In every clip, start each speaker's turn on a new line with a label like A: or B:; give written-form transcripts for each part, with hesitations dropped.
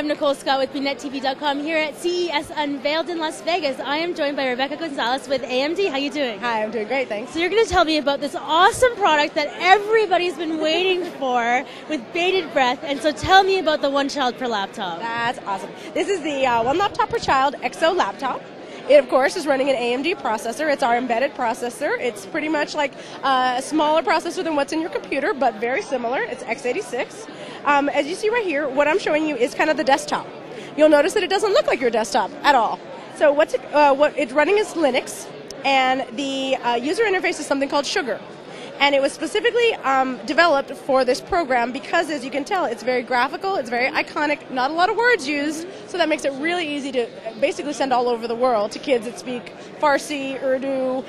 A: Nicole Scott with BNetTV.com here at CES Unveiled in Las Vegas. I am joined by Gonzales with AMD. How you doing?
B: Hi, I'm doing great, thanks.
A: So you're going to tell me about this awesome product that everybody's been waiting for with bated breath. And so tell me about the One Child per Laptop.
B: That's awesome. This is the One Laptop per Child XO laptop. It, of course, is running an AMD processor. It's our embedded processor. It's pretty much like a smaller processor than what's in your computer, but very similar. It's x86. As you see right here, what I'm showing you is kind of the desktop. You'll notice that it doesn't look like your desktop at all. So what it's running is Linux, and the user interface is something called Sugar. And it was specifically developed for this program because, as you can tell, it's very graphical, it's very iconic, not a lot of words used, so that makes it really easy to basically send all over the world to kids that speak Farsi, Urdu,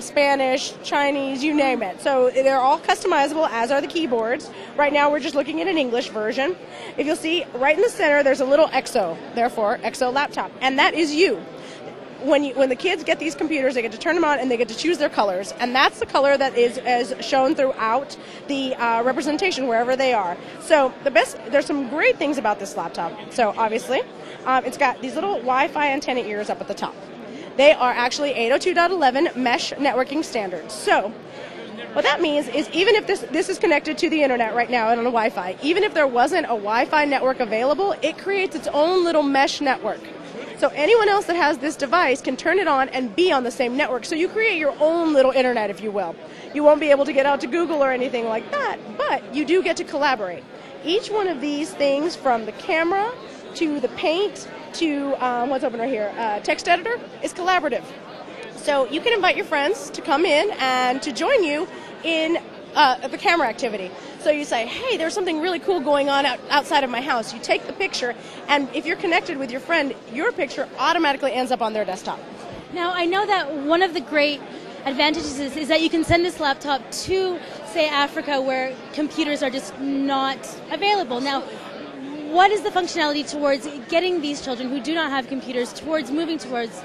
B: Spanish, Chinese, you name it. So they're all customizable, as are the keyboards. Right now we're just looking at an English version. If you'll see, right in the center there's a little XO, therefore XO laptop, and that is you. When the kids get these computers, they get to turn them on and they get to choose their colors, and that's the color that is shown throughout the representation wherever they are. So there's some great things about this laptop. So obviously, it's got these little Wi-Fi antenna ears up at the top. They are actually 802.11 mesh networking standards. So what that means is even if this is connected to the internet right now and on a Wi-Fi, even if there wasn't a Wi-Fi network available, it creates its own little mesh network. So anyone else that has this device can turn it on and be on the same network. So you create your own little internet, if you will. You won't be able to get out to Google or anything like that, but you do get to collaborate. Each one of these things, from the camera to the paint to what's open right here, text editor, is collaborative. So you can invite your friends to come in and to join you in the camera activity. So you say, hey, there's something really cool going on outside of my house. You take the picture, and if you're connected with your friend, your picture automatically ends up on their desktop.
A: Now, I know that one of the great advantages is that you can send this laptop to, say, Africa, where computers are just not available. Now, what is the functionality towards getting these children who do not have computers towards moving towards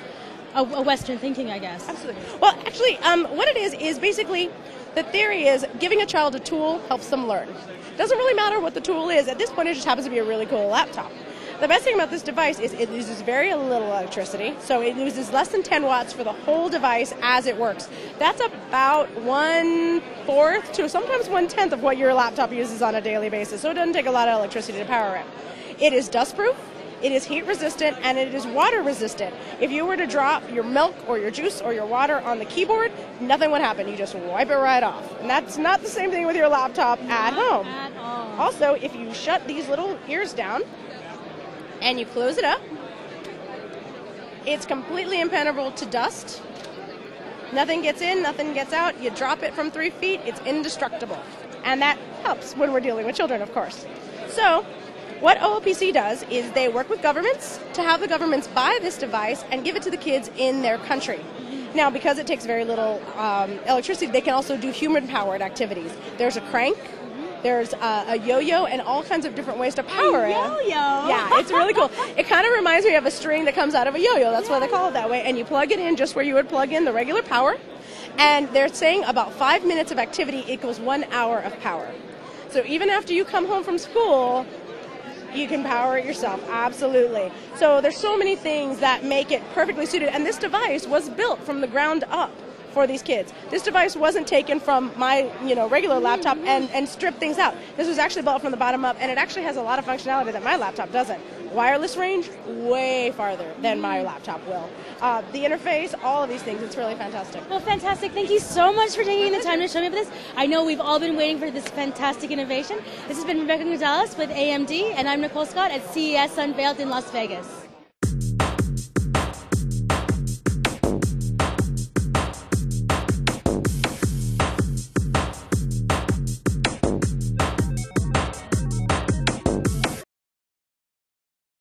A: a Western thinking, I guess?
B: Absolutely. Well, actually, what it is basically, the theory is giving a child a tool helps them learn. It doesn't really matter what the tool is. At this point, it just happens to be a really cool laptop. The best thing about this device is it uses very little electricity, so it uses less than 10 watts for the whole device as it works. That's about 1/4 to sometimes 1/10 of what your laptop uses on a daily basis, so it doesn't take a lot of electricity to power it. It is dustproof. It is heat resistant, and it is water resistant. If you were to drop your milk or your juice or your water on the keyboard, nothing would happen. You just wipe it right off. And that's not the same thing with your laptop at home.
A: At all.
B: Also, if you shut these little ears down and you close it up, it's completely impenetrable to dust. Nothing gets in, nothing gets out. You drop it from 3 feet, it's indestructible. And that helps when we're dealing with children, of course. So what OLPC does is they work with governments to have the governments buy this device and give it to the kids in their country. Now, because it takes very little electricity, they can also do human-powered activities. There's a crank, there's a yo-yo, and all kinds of different ways to power it.
A: Yo-yo!
B: Yeah, it's really cool. It kind of reminds me of a string that comes out of a yo-yo. That's why they call it that way. And you plug it in just where you would plug in the regular power. And they're saying about 5 minutes of activity equals 1 hour of power. So even after you come home from school, you can power it yourself, absolutely. So there's so many things that make it perfectly suited, and this device was built from the ground up for these kids. This device wasn't taken from my regular laptop and stripped things out. This was actually built from the bottom up, and it actually has a lot of functionality that my laptop doesn't. Wireless range, way farther than my laptop will. The interface, all of these things, it's really fantastic.
A: Well, fantastic. Thank you so much for taking the time to show me this. I know we've all been waiting for this fantastic innovation. This has been Gonzales with AMD, and I'm Nicole Scott at CES Unveiled in Las Vegas.